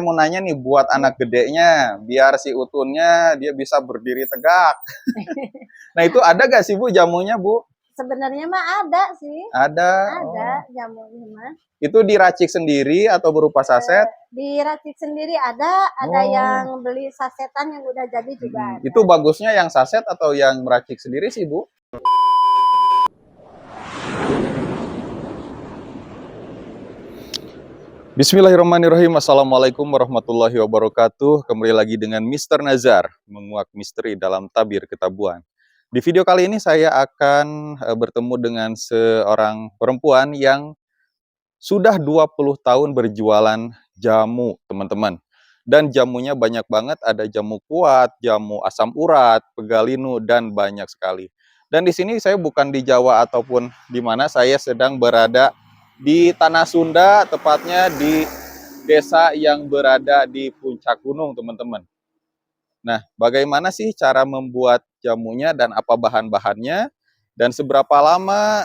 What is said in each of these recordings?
mau nanya nih buat anak gedenya, biar si Utunnya dia bisa berdiri tegak. Nah itu ada gak sih Bu jamunya Bu? Sebenarnya mah ada sih. Ada. Ada jamunya mah. Itu diracik sendiri atau berupa saset? Diracik sendiri ada yang beli sasetan yang udah jadi juga ada. Itu bagusnya yang saset atau yang meracik sendiri sih Bu? Bismillahirrahmanirrahim. Assalamualaikum warahmatullahi wabarakatuh. Kembali lagi dengan Mr. Nazar, menguak misteri dalam tabir ketabuhan. Di video kali ini saya akan bertemu dengan seorang perempuan yang sudah 20 tahun berjualan jamu, teman-teman. Dan jamunya banyak banget, ada jamu kuat, jamu asam urat, pegalinu, dan banyak sekali. Dan di sini saya bukan di Jawa ataupun di mana, saya sedang berada di Tanah Sunda, tepatnya di desa yang berada di puncak gunung, teman-teman. Nah, bagaimana sih cara membuat jamunya dan apa bahan-bahannya? Dan seberapa lama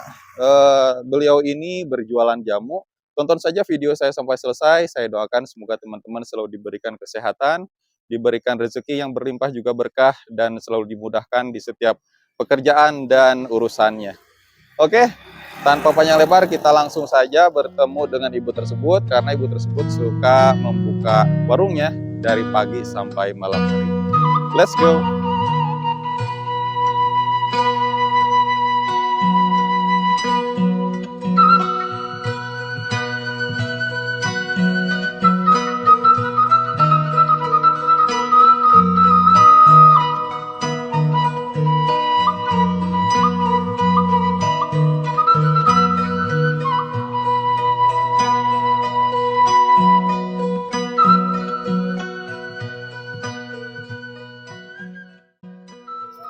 beliau ini berjualan jamu? Tonton saja video saya sampai selesai. Saya doakan semoga teman-teman selalu diberikan kesehatan, diberikan rezeki yang berlimpah juga berkah, dan selalu dimudahkan di setiap pekerjaan dan urusannya. Oke, tanpa panjang lebar kita langsung saja bertemu dengan ibu tersebut, karena ibu tersebut suka membuka warungnya dari pagi sampai malam hari. Let's go.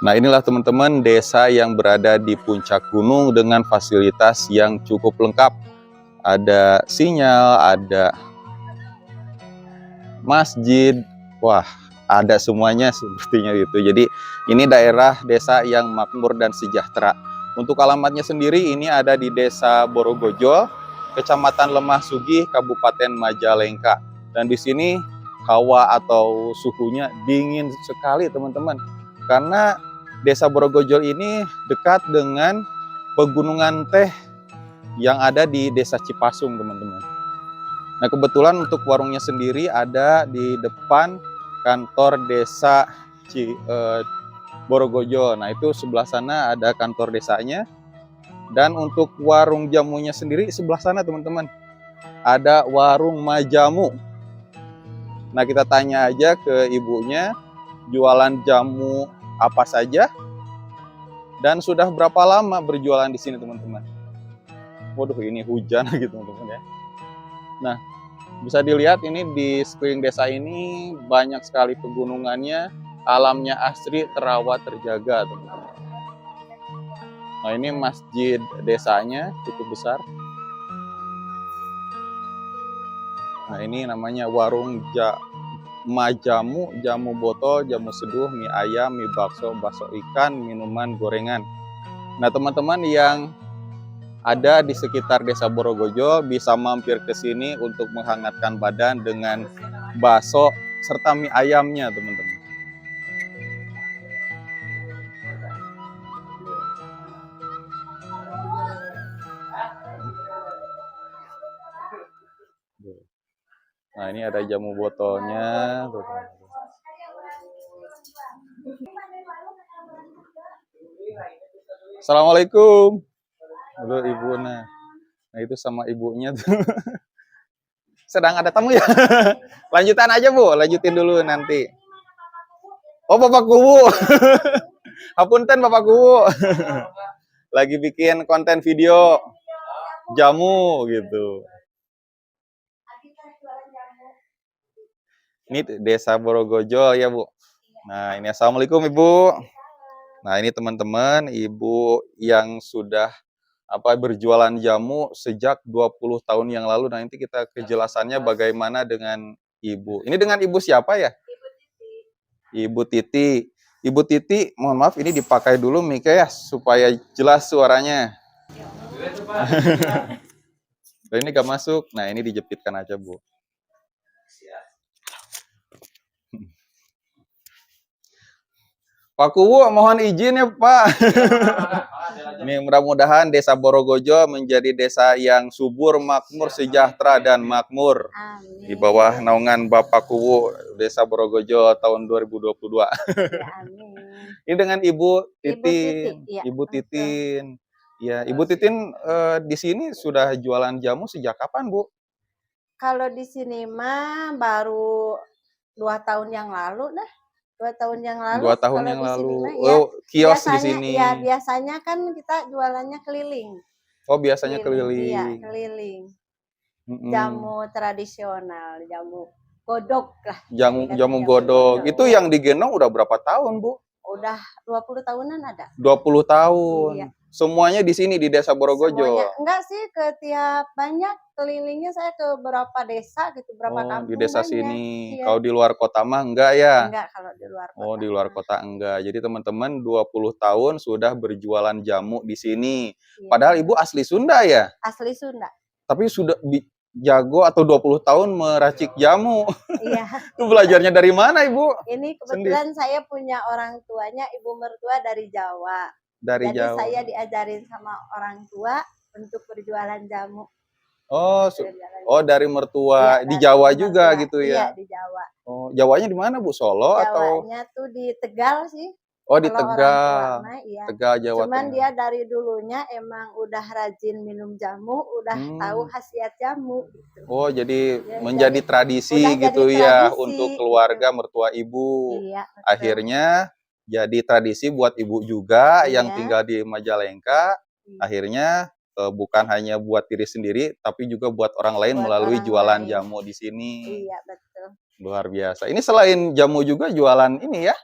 Nah inilah teman-teman desa yang berada di puncak gunung dengan fasilitas yang cukup lengkap. Ada sinyal, ada masjid, wah ada semuanya sepertinya gitu. Jadi ini daerah desa yang makmur dan sejahtera. Untuk alamatnya sendiri ini ada di Desa Borogojol, Kecamatan Lemah Sugih, Kabupaten Majalengka. Dan di sini hawa atau suhunya dingin sekali teman-teman. Karena Desa Borogojol ini dekat dengan pegunungan teh yang ada di Desa Cipasung, teman-teman. Nah, kebetulan untuk warungnya sendiri ada di depan kantor Desa Borogojol. Nah, itu sebelah sana ada kantor desanya. Dan untuk warung jamunya sendiri sebelah sana, teman-teman. Ada warung Majamu. Nah, kita tanya aja ke ibunya, jualan jamu apa saja, dan sudah berapa lama berjualan di sini, teman-teman. Waduh, ini hujan gitu, teman-teman ya. Nah, bisa dilihat ini di sekeliling desa ini banyak sekali pegunungannya, alamnya asri, terawat, terjaga, teman-teman. Nah, ini masjid desanya cukup besar. Nah, ini namanya warung Majamu, jamu botol, jamu seduh, mie ayam, mie bakso, bakso ikan, minuman, gorengan. Nah, teman-teman yang ada di sekitar Desa Borogojol bisa mampir ke sini untuk menghangatkan badan dengan bakso serta mie ayamnya, teman-teman. Nah, ini ada jamu botolnya. Assalamualaikum. Halo ibu. Nah itu sama ibunya tuh. Sedang ada tamu ya. Lanjutan aja Bu, lanjutin dulu nanti. Oh Bapak Kuwu. Hapunten Bapak Kuwu. Lagi bikin konten video jamu gitu. Ini Desa Borogojol ya Bu. Nah ini assalamualaikum Ibu. Nah ini teman-teman, ibu yang sudah berjualan jamu sejak 20 tahun yang lalu. Nah nanti kita kejelasannya bagaimana dengan ibu. Ini dengan ibu siapa ya? Ibu Titi. Ibu Titi, mohon maaf ini dipakai dulu mic ya supaya jelas suaranya. Ini gak masuk. Nah ini dijepitkan aja Bu. Pak Kuwu mohon izin ya Pak. Nih mudah-mudahan Desa Borogojo menjadi desa yang subur, makmur, sejahtera dan makmur. Amin. Di bawah naungan Bapak Kuwu Desa Borogojo tahun 2022. Ya, amin. Ini dengan Ibu Titin, Titin. ya, Ibu betul. Titin. Ya, Ibu Titin di sini sudah jualan jamu sejak kapan, Bu? Kalau di sini mah baru 2 tahun yang lalu dah. 2 tahun yang lalu. 2 tahun kalau yang di sini lalu. mah, ya, Oh, kios di biasanya, sini. ya biasanya kan kita jualannya keliling. Oh, biasanya Iya, keliling. keliling. Mm-mm. Jamu tradisional, jamu godok lah. Jamu godog. Itu yang digendong udah berapa tahun, Bu? Udah 20 tahunan ada. 20 tahun. Iya. Semuanya di sini di Desa Borogojo. Semuanya. Enggak sih, ke tiap banyak kelilingnya saya ke beberapa desa gitu, berapa kampung Di desa banyak. sini. Iya. Kalau di luar kota mah enggak ya? Enggak kalau di luar kota. Oh, di luar kota enggak. Jadi teman-teman 20 tahun sudah berjualan jamu di sini. Iya. Padahal Ibu asli Sunda ya? Asli Sunda. Tapi sudah jago atau 20 tahun meracik jamu. Iya. Itu belajarnya dari mana, Ibu? Ini kebetulan saya punya orang tuanya, ibu mertua dari Jawa. Dari Jadi Jawa. saya diajarin sama orang tua untuk berjualan jamu. Dari mertua. Iya, Di dari Jawa mertua. juga gitu Iya, ya? di Jawa. Oh, Jawanya di mana, Bu? Solo atau? Jawanya tuh di Tegal sih. Oh, di Kalau orang Tegal. tua mah, iya. Tegal, Jawa Cuman Tengah. dia dari dulunya emang udah rajin minum jamu, udah tahu khasiat jamu gitu. Oh, jadi Ya, menjadi jadi tradisi udah gitu jadi ya tradisi, untuk keluarga mertua Ibu. Iya, betul. Akhirnya jadi tradisi buat Ibu juga yang Iya. tinggal di Majalengka. Iya. Akhirnya bukan hanya buat diri sendiri, tapi juga buat orang lain Buat melalui orang jualan lain. jamu di sini. Iya, betul. Luar biasa. Ini selain jamu juga jualan ini ya?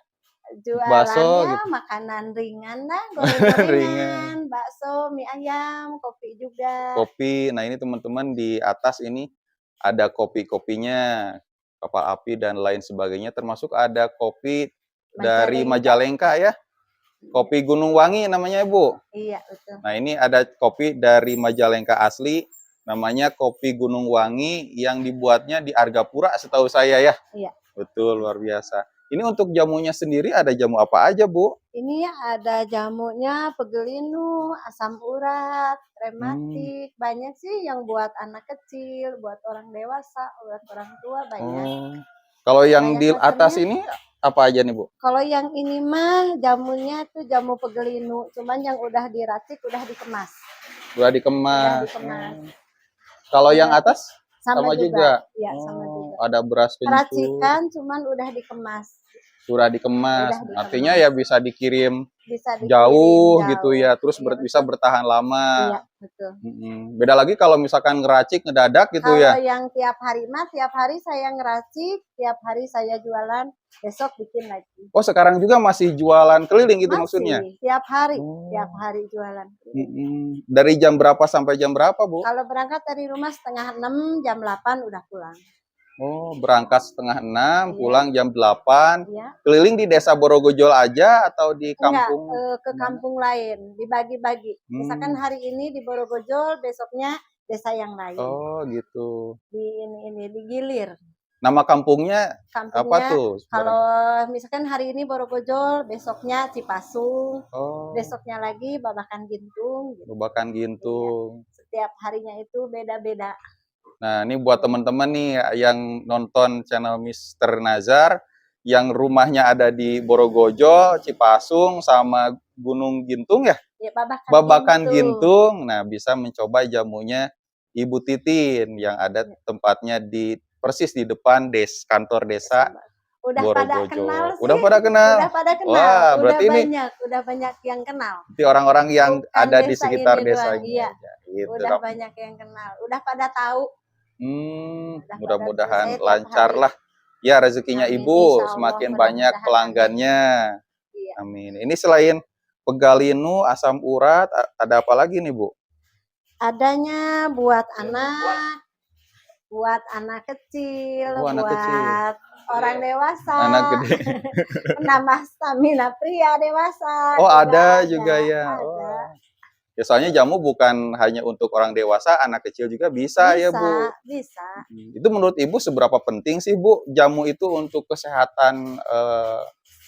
Bakso Jualannya gitu. makanan ringan dah, Ringan. goreng-gorengan, bakso, mie ayam, kopi juga. Kopi. Nah, ini teman-teman di atas ini ada kopi-kopinya, kapal api dan lain sebagainya, termasuk ada kopi dari Majalengka ya. Kopi Gunung Wangi namanya, Bu. Iya, betul. Nah, ini ada kopi dari Majalengka asli, namanya kopi Gunung Wangi yang dibuatnya di Argapura setahu saya ya. Iya. Betul, luar biasa. Ini untuk jamunya sendiri ada jamu apa aja, Bu? Ini ada jamunya pegelinu, asam urat, rematik, banyak sih yang buat anak kecil, buat orang dewasa, buat orang tua banyak. Kalau yang Banyak di atas macamnya. ini apa aja nih, Bu? Kalau yang ini mah jamunya tuh jamu pegelinu, cuman yang udah diracik, udah dikemas. Udah dikemas. Udah dikemas. Kalau yang atas sama juga. Iya, Oh, sama juga. ada beras kencur. Racikan cuman udah dikemas. Sudah dikemas. Udah dikemas. Artinya ya bisa dikirim, Bisa dikirim jauh gitu ya, terus Iya, bisa betul. bertahan lama. Iya, betul. Beda lagi kalau misalkan ngeracik ngedadak gitu Kalau ya. yang tiap hari mah, tiap hari saya ngeracik, tiap hari saya jualan, besok bikin lagi. Oh, sekarang juga masih jualan keliling gitu Masih, maksudnya? tiap hari jualan. Dari jam berapa sampai jam berapa, Bu? Kalau berangkat dari rumah 5:30, jam 8 udah pulang. Oh, berangkat 5:30, Iya. pulang jam 8. Iya. Keliling di Desa Borogojol aja atau di kampung? Enggak, ke kampung lain, dibagi-bagi. Misalkan hari ini di Borogojol, besoknya desa yang lain. Oh, gitu. Digilir. Nama kampungnya Kampungnya apa tuh? kalau misalkan hari ini Borogojol, besoknya Cipasung, besoknya lagi Babakan Gintung. Gitu. Babakan Gintung. Iya. Setiap harinya itu beda-beda. Nah, ini buat teman-teman nih yang nonton channel Mr. Nazar, yang rumahnya ada di Borogojo, Cipasung, sama Gunung Gintung ya? Ya, Babakan Gintung. Nah, bisa mencoba jamunya Ibu Titin yang ada tempatnya di persis di depan kantor desa Udah pada Borogojo. kenal sih. Udah pada kenal. Wah, berarti udah banyak yang kenal. Berarti orang-orang yang Bukan ada di sekitar desa ini. Iya. Gitu, udah banyak yang kenal. Udah pada tahu. Mudah-mudahan lancar lah. Ya, rezekinya Amin, Ibu semakin banyak pelanggannya. Iya. Amin. Ini selain pegalinu, asam urat, ada apa lagi nih, Bu? Adanya buat anak kecil, buat orang dewasa. Anak gede. Menambah stamina pria dewasa. Oh, ada juga ya. Ada. Oh. Ya, soalnya jamu bukan hanya untuk orang dewasa, anak kecil juga bisa ya, Bu. Bisa. Itu menurut Ibu seberapa penting sih, Bu, jamu itu untuk kesehatan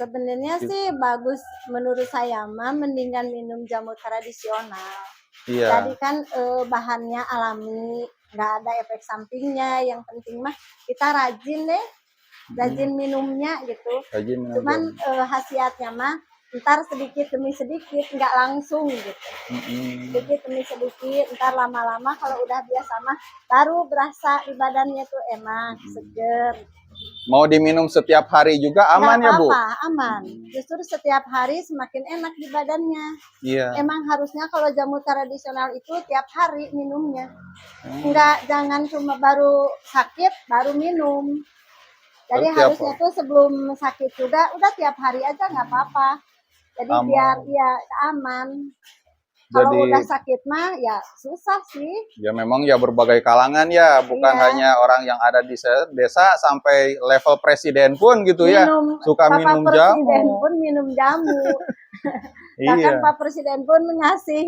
Sebenarnya sih bagus menurut saya mah mendingan minum jamu tradisional. Iya. Jadi kan bahannya alami, nggak ada efek sampingnya. Yang penting mah kita rajin minumnya gitu. Rajin minum Cuman jamu. khasiatnya mah ntar sedikit demi sedikit, nggak langsung gitu. Sedikit demi sedikit, ntar lama-lama kalau udah biasa mah baru berasa di badannya tuh enak, seger. Mau diminum setiap hari juga aman ya, Bu? Nggak apa-apa, aman. Justru setiap hari semakin enak di badannya. Iya. Emang harusnya kalau jamu tradisional itu tiap hari minumnya. Jangan cuma baru sakit baru minum. Jadi harusnya tuh sebelum sakit juga udah tiap hari aja nggak apa-apa. Jadi Aman. biar ya aman. Kalau Jadi, udah sakit mah ya susah sih. ya memang ya berbagai kalangan ya, bukan Iya. hanya orang yang ada di desa sampai level presiden pun gitu ya, suka minum Pak Presiden jamu. pun minum jamu. Iya. Bahkan Pak Presiden pun ngasih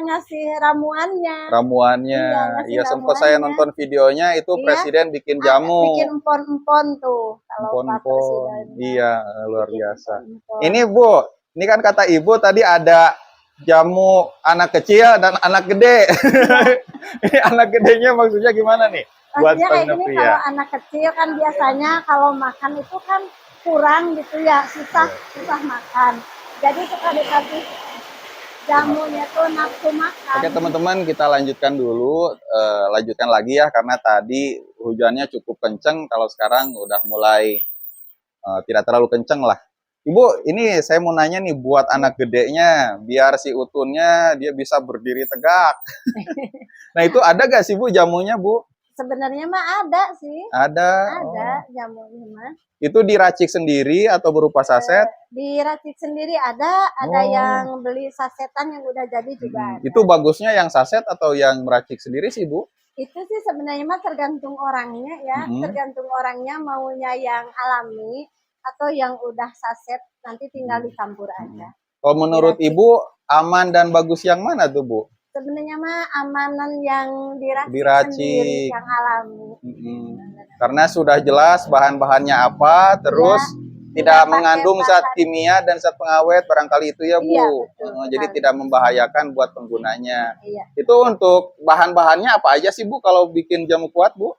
ngasih ramuannya. Ramuannya. Ngasih Iya, sempat saya nonton videonya itu presiden bikin jamu. Bikin empon-empon tuh kalau Pak Empon-empon. Presiden. Iya, luar biasa. Empon-empon. Ini Bu, ini kan kata Ibu tadi ada jamu anak kecil dan anak gede. Ini anak gedenya maksudnya gimana nih? Maksudnya kayak gini, kalau anak kecil kan biasanya kalau makan itu kan kurang gitu ya, susah makan. Jadi suka dikasih jamunya tuh nafsu makan. Oke teman-teman, kita lanjutkan dulu, lanjutkan lagi ya, karena tadi hujannya cukup kenceng, kalau sekarang udah mulai tidak terlalu kenceng lah. Ibu, ini saya mau nanya nih buat anak gedenya, biar si utunnya dia bisa berdiri tegak. Nah itu ada gak sih Bu jamunya Bu? Sebenarnya mah ada sih. Ada. Ada jamunya mah. Itu diracik sendiri atau berupa saset? Diracik sendiri ada yang beli sasetan yang udah jadi juga ada. Itu bagusnya yang saset atau yang meracik sendiri sih Bu? Itu sih sebenarnya mah tergantung orangnya ya, tergantung orangnya maunya yang alami atau yang udah saset, nanti tinggal dicampur aja. Kalau menurut Ibu aman dan bagus yang mana tuh Bu? Sebenarnya mah amanan yang diracik sendiri, yang alami. Karena sudah jelas bahan-bahannya apa, terus tidak mengandung zat kimia dan zat pengawet, barangkali itu ya Bu. Iya, betul, jadi tidak membahayakan buat penggunanya. Iya. Itu untuk bahan-bahannya apa aja sih Bu kalau bikin jamu kuat Bu?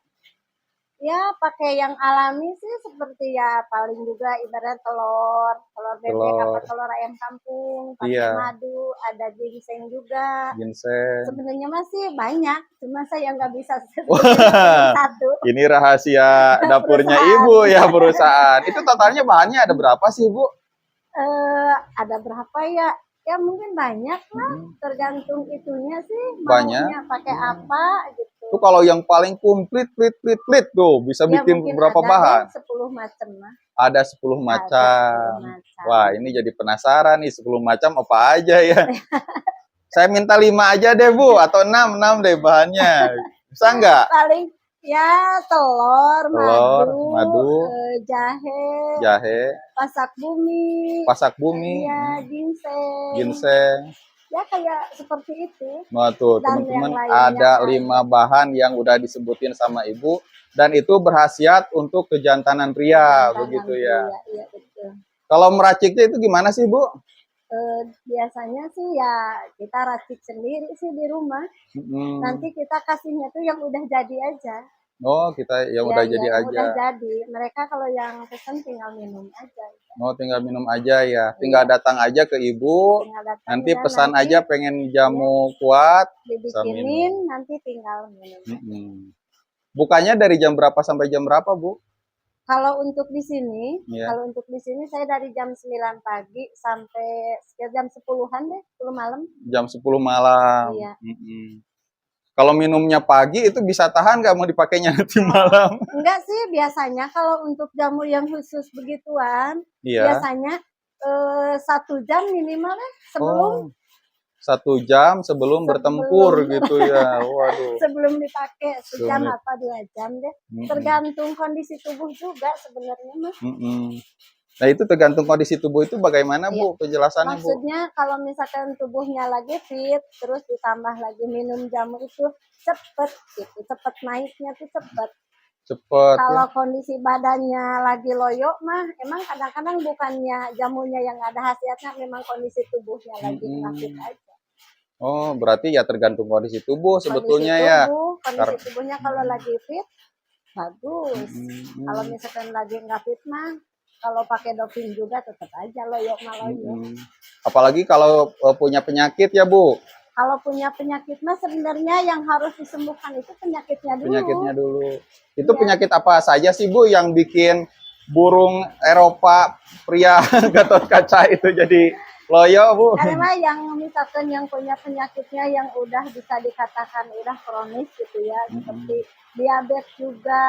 Ya pakai yang alami sih, seperti ya paling juga ibarat telur bebek apa telur ayam kampung, pakai madu, ada ginseng juga. Ginseng. Sebenarnya masih banyak, cuma saya nggak bisa sebutin satu. Ini rahasia dapurnya Ibu ya, perusahaan. Itu totalnya bahannya ada berapa sih Bu? Ada berapa ya? Ya mungkin banyak lah, tergantung itunya sih. Banyak. Maunya pakai apa gitu. Itu kalau yang paling komplit tuh bisa ya, bikin berapa bahan? 10 macam lah. Ada 10 macam. Wah, ini jadi penasaran nih 10 macam apa aja ya. Saya minta 5 aja deh Bu, atau 6 deh bahannya. Bisa nggak? Paling ya telur, madu, jahe, pasak bumi, ya, ginseng. Ya kayak seperti itu. Nah tuh teman-teman, ada 5 bahan yang udah disebutin sama Ibu, dan itu berkhasiat untuk kejantanan pria, begitu ya. Iya, betul. Kalau meraciknya itu gimana sih Bu? Biasanya sih ya kita racik sendiri sih di rumah. Nanti kita kasihnya tuh yang udah jadi aja. Oh, kita yang udah jadi aja. Udah jadi. Mereka kalau yang pesen tinggal minum aja. Oh, tinggal minum aja ya. Tinggal datang aja ke Ibu. Nanti pesan aja pengen jamu kuat. Dibikinin, nanti tinggal minum. Bukanya dari jam berapa sampai jam berapa, Bu? Kalau untuk di sini, saya dari jam 9 pagi sampai sekitar jam 10-an deh, 10 malam. Jam 10 malam. Iya. Kalau minumnya pagi itu bisa tahan nggak mau dipakainya nanti malam? Enggak sih, biasanya kalau untuk jamu yang khusus begituan, biasanya 1 jam minimal sebelum. 1 jam sebelum bertempur gitu ya. Waduh. Sebelum dipakai sejam apa 2 jam deh. Tergantung kondisi tubuh juga sebenarnya mah. Nah itu tergantung kondisi tubuh itu bagaimana Bu penjelasannya Bu? Maksudnya kalau misalkan tubuhnya lagi fit, terus ditambah lagi minum jamu itu cepet gitu, cepet naiknya tuh cepet. Cepet ya. Kalau kondisi badannya lagi loyo mah, emang kadang-kadang bukannya jamunya yang ada khasiatnya, memang kondisi tubuhnya lagi nggak fit Mm-mm. aja. Oh, berarti ya tergantung kondisi tubuh Kondisi sebetulnya ya. tubuh, kondisi tubuhnya kalau lagi fit, bagus. Kalau Mm-mm. misalkan lagi nggak fit mah, kalau pakai doping juga tetap aja loyo mah loyo. Mm-mm. Apalagi kalau punya penyakit ya Bu. Kalau punya penyakit mah sebenarnya yang harus disembuhkan itu penyakitnya Penyakitnya dulu. dulu. Itu Iya. penyakit apa saja sih Bu yang bikin burung Eropa pria Gatot Kaca itu jadi loyo Bu? Karena yang misalkan yang punya penyakitnya yang udah bisa dikatakan udah kronis gitu ya, seperti diabetes juga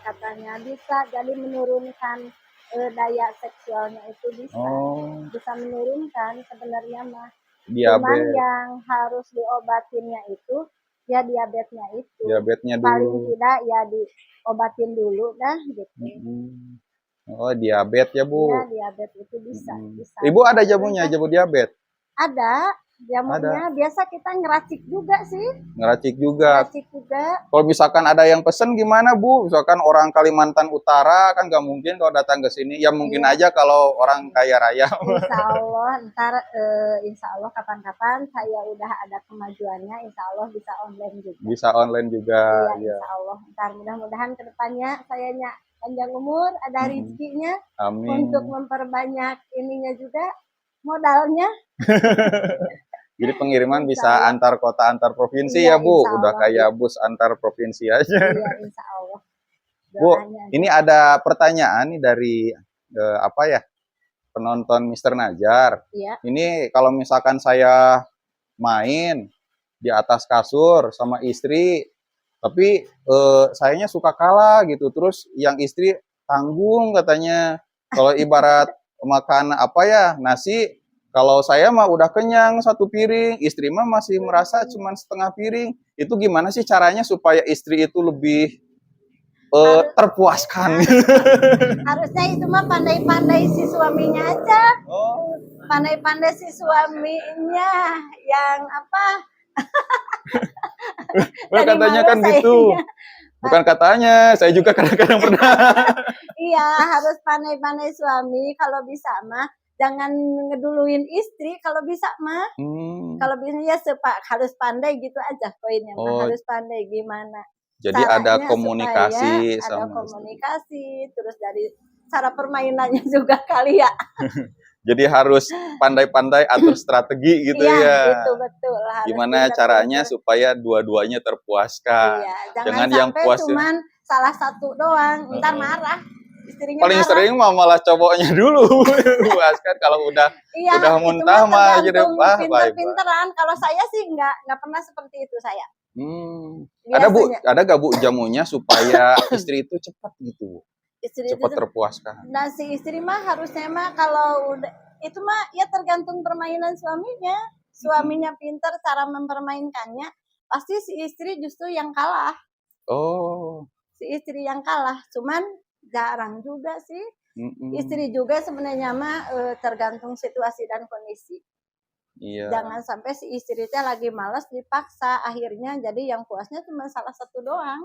katanya bisa jadi menurunkan daya seksualnya itu bisa. Oh, Bisa menurunkan sebenarnya mah. Cuman diabetes. yang harus diobatinnya itu ya diabetesnya itu. Diabetesnya Paling dulu. tidak ya diobatin dulu dah gitu. Mm-mm. Oh, diabetes ya Iya, Bu. diabetes itu bisa, Mm-mm. bisa, Ibu bisa ada jamunya, menurunkan. jamu diabetes? Ada Ada. jamunya, biasa kita ngeracik juga sih, Ngeracik juga. ngeracik juga. Kalau misalkan ada yang pesen gimana Bu? Misalkan orang Kalimantan Utara kan nggak mungkin kalau datang ke sini. Ya mungkin Iya, aja kalau orang kaya raya. insya Allah kapan-kapan saya udah ada kemajuannya, insya Allah bisa online juga. Bisa online juga. Iya, Ya. insya Allah. Ntar mudah-mudahan kedepannya sayanya panjang umur, ada rezekinya untuk Amin. memperbanyak ininya juga modalnya. Jadi pengiriman Insya bisa Allah. antar kota, antar provinsi Iya, ya Bu. insya Udah Allah. kayak Iya, bus antar provinsi aja. iya insya Allah. Bu, Doanya aja. ini ada pertanyaan nih dari apa ya, penonton Mister Najar. Iya. Ini kalau misalkan saya main di atas kasur sama istri, tapi sayanya suka kalah gitu. Terus yang istri tanggung katanya. Kalau ibarat makan apa ya, nasi, kalau saya mah udah kenyang satu piring, istri mah masih merasa cuma setengah piring. Itu gimana sih caranya supaya istri itu lebih Harus, terpuaskan? harusnya itu mah pandai-pandai si suaminya aja. Oh, Pandai-pandai si suaminya yang apa? well, Tadi katanya malu kan gitu. sayanya. Bukan katanya, saya juga kadang-kadang pernah. Iya, harus pandai-pandai suami. Kalau bisa mah jangan ngeduluin istri. Kalau bisa mah, kalau bisa ya harus pandai gitu aja poinnya mah. Oh, Harus pandai gimana jadi ada caranya supaya komunikasi ada sama istri. komunikasi. Terus dari cara permainannya juga kali ya. Jadi harus pandai-pandai atur strategi gitu Iya, ya. itu betul. Harus Gimana caranya pinter-pinter. supaya dua-duanya terpuaskan. Iya, jangan Jangan yang sampai puas ya. cuman salah satu doang, ntar marah. Istrinya Paling marah. sering mah malah cowoknya dulu puaskan, kalau udah Iya, itu muntah mah mah jadi tergantung bye. pinter-pinteran. Kalau saya sih nggak pernah seperti itu saya. Ada Bu, Biasanya ada gak Bu jamunya supaya istri itu cepat gitu, Bu? istri itu Cepat terpuaskan. nah si istri mah harusnya mah kalau udah itu mah ya tergantung permainan suaminya. Suaminya pinter cara mempermainkannya, pasti si istri justru yang kalah. Oh. Si istri yang kalah, cuman jarang juga sih. Istri juga sebenarnya mah tergantung situasi dan kondisi. Iya. Jangan sampai si istrinya lagi malas dipaksa, akhirnya jadi yang puasnya cuma salah satu doang.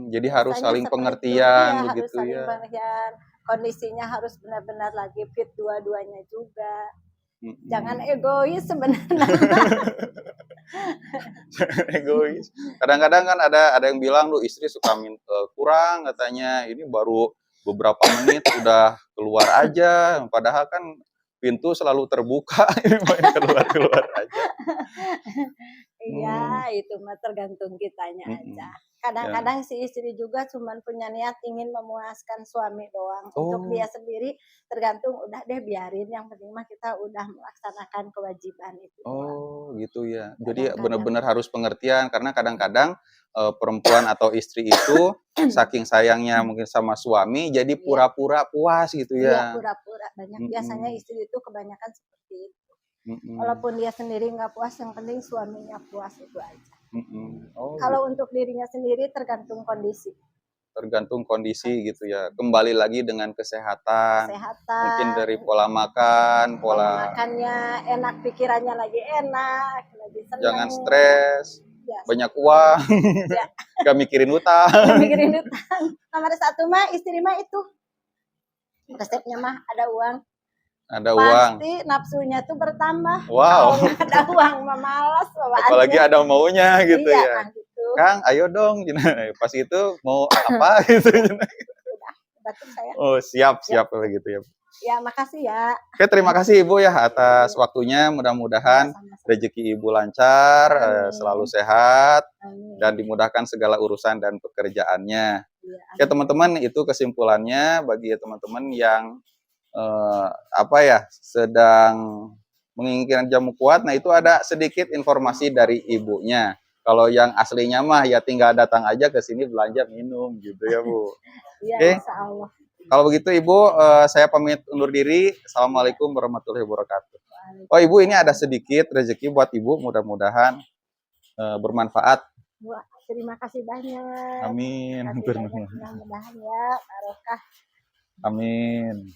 Jadi harus Biasanya saling seperti itu. pengertian Iya, harus begitu saling ya. pengertian. Kondisinya harus benar-benar lagi fit dua-duanya juga. Jangan egois sebenarnya. Egois. Kadang-kadang kan ada yang bilang lu istri suka kurang katanya. Ini baru beberapa menit udah keluar aja. Padahal kan pintu selalu terbuka. Ini main keluar-keluar aja. Iya, itu mah tergantung kitanya aja. Kadang-kadang si istri juga cuma punya niat ingin memuaskan suami doang. Untuk dia sendiri tergantung udah deh biarin, yang penting mah kita udah melaksanakan kewajiban itu. Oh, gitu ya. Jadi benar-benar harus pengertian karena kadang-kadang perempuan atau istri itu saking sayangnya mungkin sama suami jadi pura-pura puas gitu ya. Iya, pura-pura. Biasanya istri itu kebanyakan seperti itu. Walaupun dia sendiri nggak puas, yang penting suaminya puas, itu aja. Kalau untuk dirinya sendiri tergantung kondisi. Tergantung kondisi gitu ya. Kembali lagi dengan kesehatan. Mungkin dari pola makan, pola makannya enak, pikirannya lagi enak, lagi senang. Jangan stres. Biasa. banyak uang, Ya. gak mikirin utang. Mikirin utang. Nomor satu mah istri mah itu resepnya mah ada uang. Ada uang. Pasti nafsunya tuh bertambah. Wow. Kalau nggak ada uang mah malas bawaannya. Apalagi ada maunya gitu Iya, ya. nah gitu. Kang, ayo dong. Pas itu mau apa gitu. Batuk saya. Oh, siap kalau gitu ya. Ya, makasih ya. Oke, terima kasih Ibu ya atas waktunya. Mudah-mudahan Sama-sama. rezeki Ibu lancar, Amin. selalu sehat, Amin. dan dimudahkan segala urusan dan pekerjaannya. Iya, Oke teman-teman, itu kesimpulannya bagi teman-teman yang sedang menginginkan jamu kuat. Nah itu ada sedikit informasi dari ibunya. Kalau yang aslinya mah ya tinggal datang aja ke sini belanja minum gitu ya Bu. Iya, Oke. insya Allah. Kalau begitu Ibu, saya pamit undur diri. Assalamualaikum warahmatullahi wabarakatuh. Oh Ibu, ini ada sedikit rezeki buat Ibu. Mudah-mudahan bermanfaat. Wah, terima kasih banyak. Amin. Mudah-mudahan ya barokah. Amin.